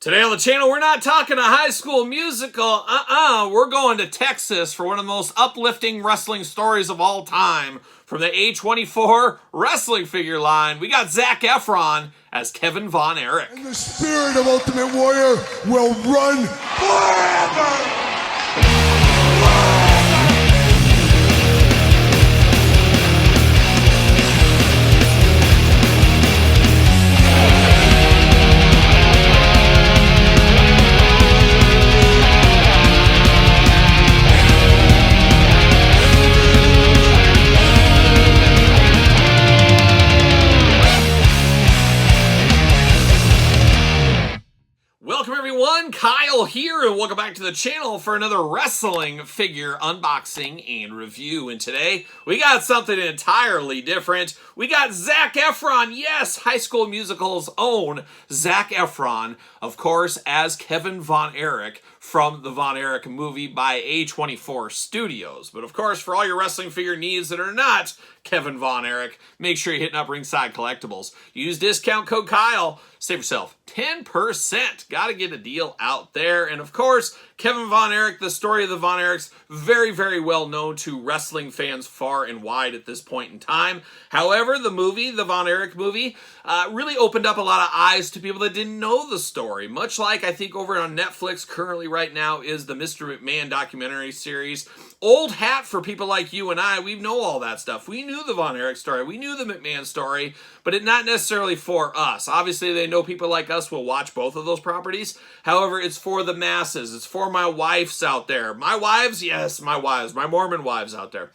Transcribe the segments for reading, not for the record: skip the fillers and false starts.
Today on the channel, we're not talking a high school musical. We're going to Texas for one of the most uplifting wrestling stories of all time. From the A24 wrestling figure line, we got Zac Efron as Kevin Von Erich. And the spirit of Ultimate Warrior will run forever! Welcome everyone, Kyle here, and welcome back to the channel for another wrestling figure unboxing and review. And today, we got something entirely different. We got Zac Efron, yes, High School Musical's own Zac Efron, of course, as Kevin Von Erich from the Von Erich movie by A24 Studios. But of course, for all your wrestling figure needs that are not Kevin Von Erich, make sure you're hitting up Ringside Collectibles. Use discount code Kyle, save yourself 10%. Gotta get a deal out there. And of course, Kevin Von Erich, the story of the Von Erichs, very, very well known to wrestling fans far and wide at this point in time. However, the movie, the Von Erich movie, really opened up a lot of eyes to people that didn't know the story. Much like I think over on Netflix currently right now is the Mr. McMahon documentary series. Old hat for people like you and I, we know all that stuff. We knew the Von Erich story, we knew the McMahon story, but it not necessarily for us. Obviously, they know people like us will watch both of those properties. However, it's for the masses. It's for my wives out there. My wives, yes, my wives, my Mormon wives out there.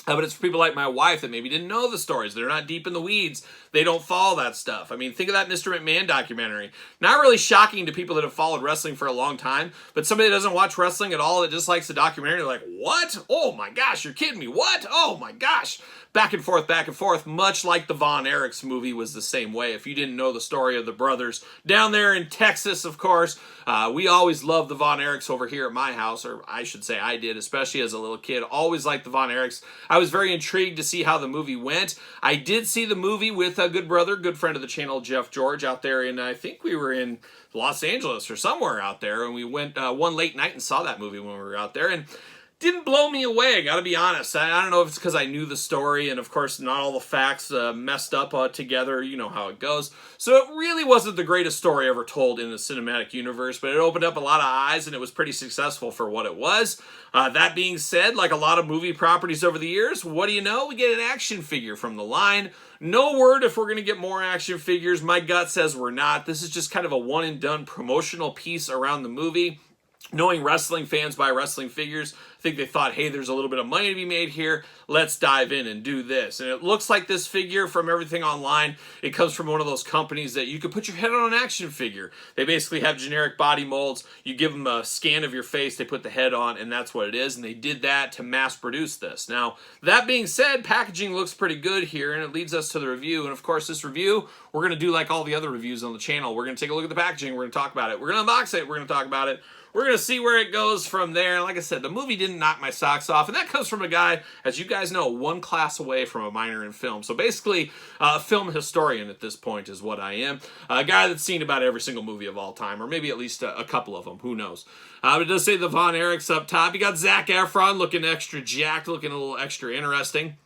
But it's for people like my wife that maybe didn't know the stories. They're not deep in the weeds. They don't follow that stuff. I mean, think of that Mr. McMahon documentary. Not really shocking to people that have followed wrestling for a long time, but somebody that doesn't watch wrestling at all, that just likes the documentary, they're like, what? Oh my gosh, you're kidding me. What? Oh my gosh. Back and forth, much like the Von Erichs movie was the same way. If you didn't know the story of the brothers down there in Texas, of course, we always loved the Von Erichs over here at my house, or I should say I did, especially as a little kid. Always liked the Von Erichs. I was very intrigued to see how the movie went. I did see the movie with a good brother, good friend of the channel, Jeff George, out there in, I think we were in Los Angeles or somewhere out there, and we went one late night and saw that movie when we were out there, and didn't blow me away, I gotta be honest. I don't know if it's because I knew the story, and of course not all the facts messed up together, you know how it goes. So it really wasn't the greatest story ever told in the cinematic universe, but it opened up a lot of eyes, and it was pretty successful for what it was. That being said, like a lot of movie properties over the years, what do you know? We get an action figure from the line. No word if we're going to get more action figures. My gut says we're not. This is just kind of a one-and-done promotional piece around the movie. Knowing wrestling fans buy wrestling figures, I think they thought, hey, there's a little bit of money to be made here. Let's dive in and do this. And it looks like this figure, from everything online, it comes from one of those companies that you could put your head on an action figure. They basically have generic body molds. You give them a scan of your face, they put the head on, and that's what it is. And they did that to mass produce this. Now, that being said, packaging looks pretty good here, and it leads us to the review. And of course, this review, we're going to do like all the other reviews on the channel. We're going to take a look at the packaging. We're going to talk about it. We're going to unbox it. We're going to talk about it. We're going to see where it goes from there. Like I said, the movie didn't knock my socks off, and that comes from a guy, as you guys know, one class away from a minor in film. So basically, a film historian at this point is what I am. A guy that's seen about every single movie of all time, or maybe at least a couple of them. Who knows? But it does say the Von Erichs up top. You got Zac Efron looking extra jacked, looking a little extra interesting.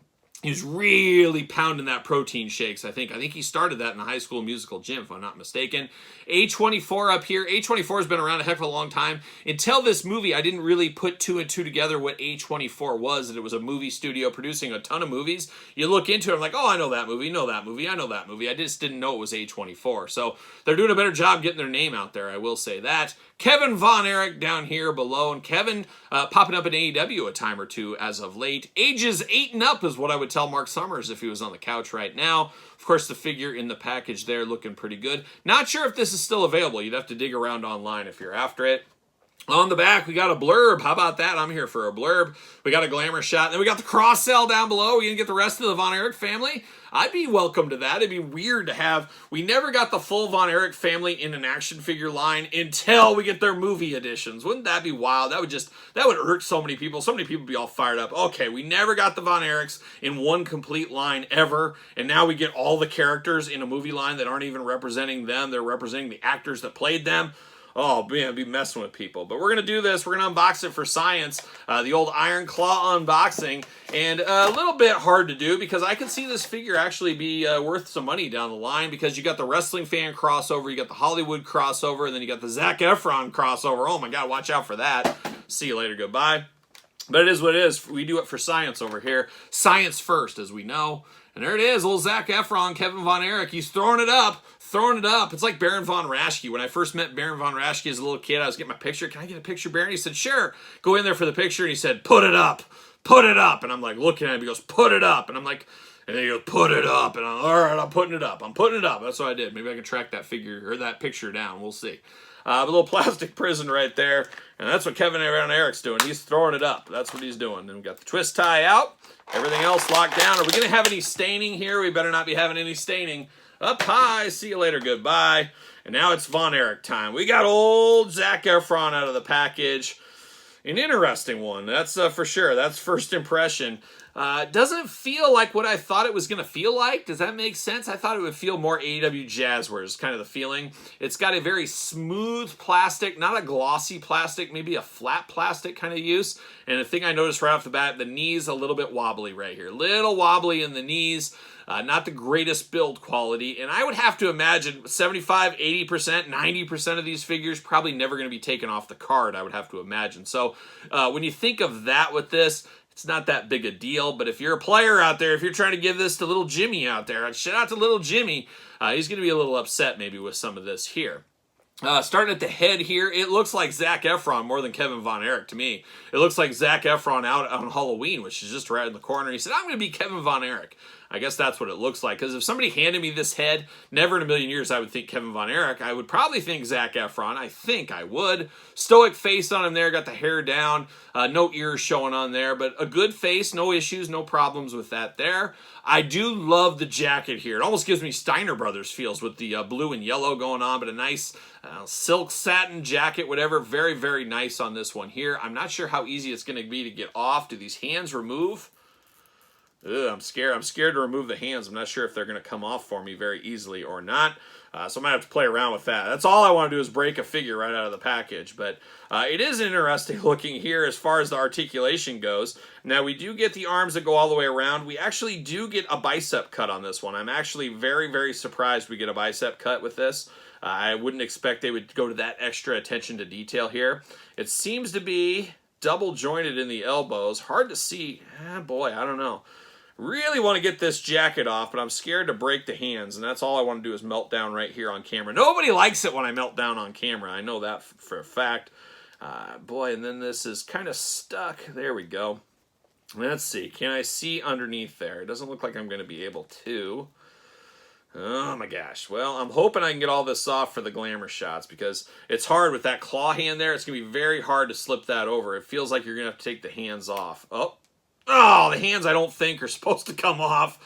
He was really pounding that protein shakes, I think. I think he started that in the High School Musical gym, if I'm not mistaken. A24 up here. A24 has been around a heck of a long time. Until this movie, I didn't really put two and two together what A24 was, that it was a movie studio producing a ton of movies. You look into it, I'm like, oh, I know that movie, know that movie, I know that movie. I just didn't know it was A24. So they're doing a better job getting their name out there, I will say that. Kevin Von Erich down here below, and Kevin popping up in AEW a time or two as of late. Ages 8 and up is what I would tell Mark Summers if he was on the couch right now. Of course, the figure in the package there looking pretty good. Not sure if this is still available. You'd have to dig around online if you're after it. On the back, we got a blurb. How about that? I'm here for a blurb. We got a glamour shot. And then we got the cross sell down below. We gonna get the rest of the Von Erich family. I'd be welcome to that. It'd be weird to have... We never got the full Von Erich family in an action figure line until we get their movie editions. Wouldn't that be wild? That would hurt so many people. So many people would be all fired up. Okay, we never got the Von Erichs in one complete line ever, and now we get all the characters in a movie line that aren't even representing them. They're representing the actors that played them. Oh, man, be messing with people. But we're going to do this. We're going to unbox it for science. The old Iron Claw unboxing. And a little bit hard to do because I can see this figure actually be worth some money down the line because you got the wrestling fan crossover, you got the Hollywood crossover, and then you got the Zac Efron crossover. Oh, my God, watch out for that. See you later. Goodbye. But it is what it is. We do it for science over here. Science first, as we know. And there it is, old Zac Efron, Kevin Von Erich. He's throwing it up. It's like Baron Von Raschke. When I first met Baron Von Raschke as a little kid, I was getting my picture. Can I get a picture, Baron? He said, sure. Go in there for the picture. And he said, put it up. Put it up. And I'm like looking at him. He goes, put it up. And I'm like, and then he goes, put it up. And I'm, all right, I'm putting it up. I'm putting it up. That's what I did. Maybe I can track that figure or that picture down. We'll see. A little plastic prison right there. And that's what Kevin Von Erich's doing. He's throwing it up. That's what he's doing. And we got the twist tie out. Everything else locked down. Are we going to have any staining here? We better not be having any staining. Up high. See you later. Goodbye. And now it's Von Erich time. We got old Zac Efron out of the package. An interesting one. That's for sure. That's first impression. Doesn't feel like what I thought it was going to feel like. Does that make sense? I thought it would feel more AEW Jazzwares is kind of the feeling. It's got a very smooth plastic, not a glossy plastic, maybe a flat plastic kind of use. And the thing I noticed right off the bat, the knees a little bit wobbly right here. Little wobbly in the knees. Not the greatest build quality. And I would have to imagine 75, 80%, 90% of these figures probably never going to be taken off the card, I would have to imagine. So when you think of that with this, it's not that big a deal. But if you're a player out there, if you're trying to give this to little Jimmy out there, shout out to little Jimmy, he's going to be a little upset maybe with some of this here. Starting at the head here, it looks like Zac Efron more than Kevin Von Erich to me. It looks like Zac Efron out on Halloween, which is just right in the corner. He said, I'm going to be Kevin Von Erich. I guess that's what it looks like. Because if somebody handed me this head, never in a million years I would think Kevin Von Erich. I would probably think Zac Efron. I think I would. Stoic face on him there. Got the hair down. No ears showing on there. But a good face. No issues. No problems with that there. I do love the jacket here. It almost gives me Steiner Brothers feels with the blue and yellow going on. But a nice silk satin jacket, whatever. Very, very nice on this one here. I'm not sure how easy it's going to be to get off. Do these hands remove? Ugh, I'm scared. I'm scared to remove the hands. I'm not sure if they're going to come off for me very easily or not. So I might have to play around with that. That's all I want to do is break a figure right out of the package. But it is interesting looking here as far as the articulation goes. Now, we do get the arms that go all the way around. We actually do get a bicep cut on this one. I'm actually very, very surprised we get a bicep cut with this. I wouldn't expect they would go to that extra attention to detail here. It seems to be double jointed in the elbows. Hard to see. Boy, I don't know. Really want to get this jacket off, but I'm scared to break the hands, and that's all I want to do is melt down right here on camera. Nobody likes it when I melt down on camera. I know that for a fact. Boy, and then this is kind of stuck. There we go. Let's see. Can I see underneath there? It doesn't look like I'm going to be able to. Oh my gosh. Well, I'm hoping I can get all this off for the glamour shots because it's hard with that claw hand there. It's going to be very hard to slip that over. It feels like you're going to have to take the hands off. Oh, the hands I don't think are supposed to come off.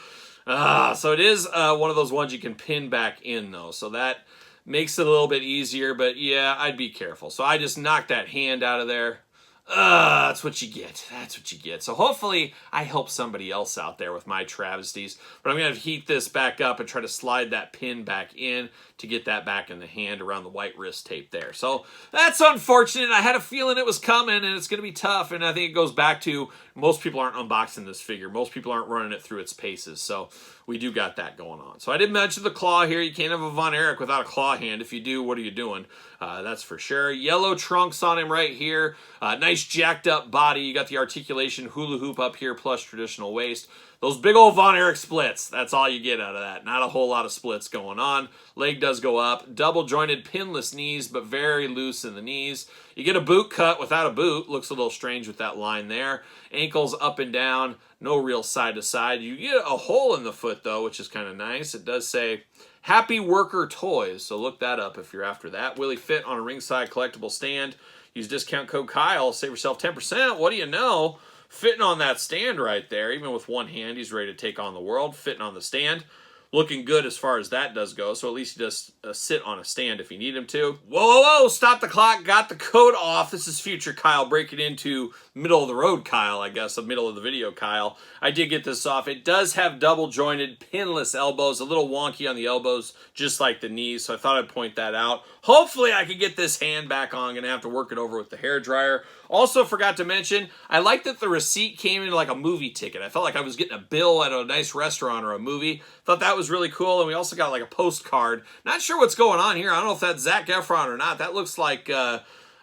So it is one of those ones you can pin back in, though. So that makes it a little bit easier. But, yeah, I'd be careful. So I just knocked that hand out of there. That's what you get. That's what you get. So hopefully I help somebody else out there with my travesties. But I'm going to heat this back up and try to slide that pin back in to get that back in the hand around the white wrist tape there. So that's unfortunate. I had a feeling it was coming and it's going to be tough. And I think it goes back to most people aren't unboxing this figure. Most people aren't running it through its paces. So we do got that going on. So I did mention the claw here. You can't have a Von Erich without a claw hand. If you do, what are you doing? That's for sure. Yellow trunks on him right here. Nice jacked up body. You got the articulation hula hoop up here plus traditional waist. Those big old Von Erich splits. That's all you get out of that. Not a whole lot of splits going on. Leg does go up. Double jointed pinless knees, but very loose in the knees. You get a boot cut without a boot. Looks a little strange with that line there. Ankles up and down. No real side to side. You get a hole in the foot, though, which is kind of nice. It does say Happy Worker Toys, so look that up if you're after that. Will he fit on a ringside collectible stand? Use discount code Kyle. Save yourself 10%. What do you know? Fitting on that stand right there. Even with one hand, he's ready to take on the world. Fitting on the stand. looking good as far as that does go. So at least he does sit on a stand if you need him to. Whoa, stop the clock. Got the coat off. This is future Kyle breaking into middle of the road Kyle, I guess, the middle of the video Kyle. I did get this off. It does have double jointed, pinless elbows, a little wonky on the elbows, just like the knees. So I thought I'd point that out. Hopefully I can get this hand back on. I'm going to have to work it over with the hairdryer. Also forgot to mention, I like that the receipt came in like a movie ticket. I felt like I was getting a bill at a nice restaurant or a movie. Thought that was really cool. And we also got like a postcard. Not sure what's going on here. I don't know if that's Zac Efron or not. That looks like,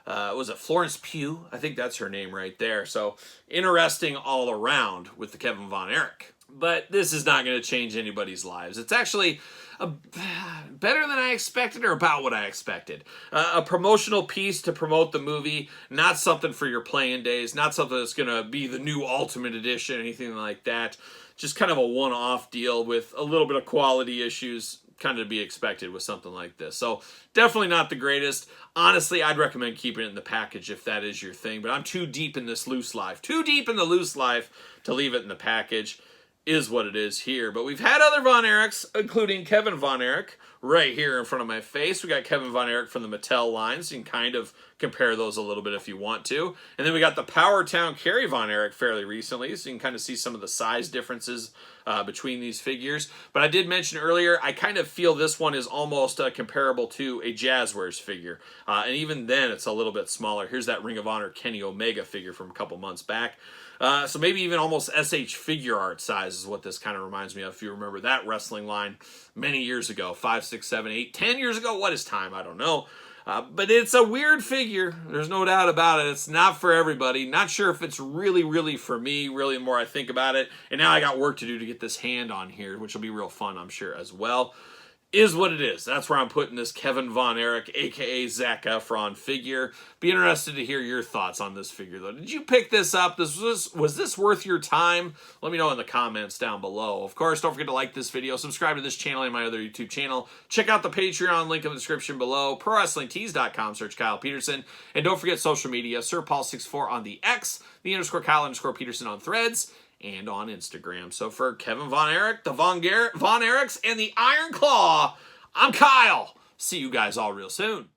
was it Florence Pugh? I think that's her name right there. So interesting all around with the Kevin Von Erich. But this is not going to change anybody's lives. It's actually better than I expected, or about what I expected. A promotional piece to promote the movie, not something for your playing days, not something that's going to be the new Ultimate Edition, anything like that. Just kind of a one-off deal with a little bit of quality issues, kind of to be expected with something like this. So definitely not the greatest. Honestly, I'd recommend keeping it in the package if that is your thing, but I'm too deep in this loose life. Too deep in the loose life to leave it in the package. Is what it is here. But we've had other Von Erichs, including Kevin Von Erich, right here in front of my face. We got Kevin Von Erich from the Mattel line, so you can kind of compare those a little bit if you want to. And then we got the Power Town Kerry Von Erich fairly recently, so you can kind of see some of the size differences between these figures. But I did mention earlier, I kind of feel this one is almost comparable to a Jazzwares figure. And even then, it's a little bit smaller. Here's that Ring of Honor Kenny Omega figure from a couple months back. So maybe even almost SH Figure Art size is what this kind of reminds me of, if you remember that wrestling line many years ago, 5, 6, 7, 8, 10 years ago. What is time? I don't know. But it's a weird figure. There's no doubt about it. It's not for everybody. Not sure if it's really, really for me, really the more I think about it. And now I got work to do to get this hand on here, which will be real fun, I'm sure, as well. Is what it is. That's where I'm putting this Kevin Von Erich, a.k.a. Zac Efron figure. Be interested to hear your thoughts on this figure, though. Did you pick this up? Was this worth your time? Let me know in the comments down below. Of course, don't forget to like this video, subscribe to this channel and my other YouTube channel. Check out the Patreon link in the description below. ProWrestlingTees.com, search Kyle Peterson. And don't forget social media, SirPaul64 on the X, the _Kyle_Peterson on Threads, and on Instagram. So for Kevin Von Erich, the Von Erichs, and the Iron Claw, I'm Kyle. See you guys all real soon.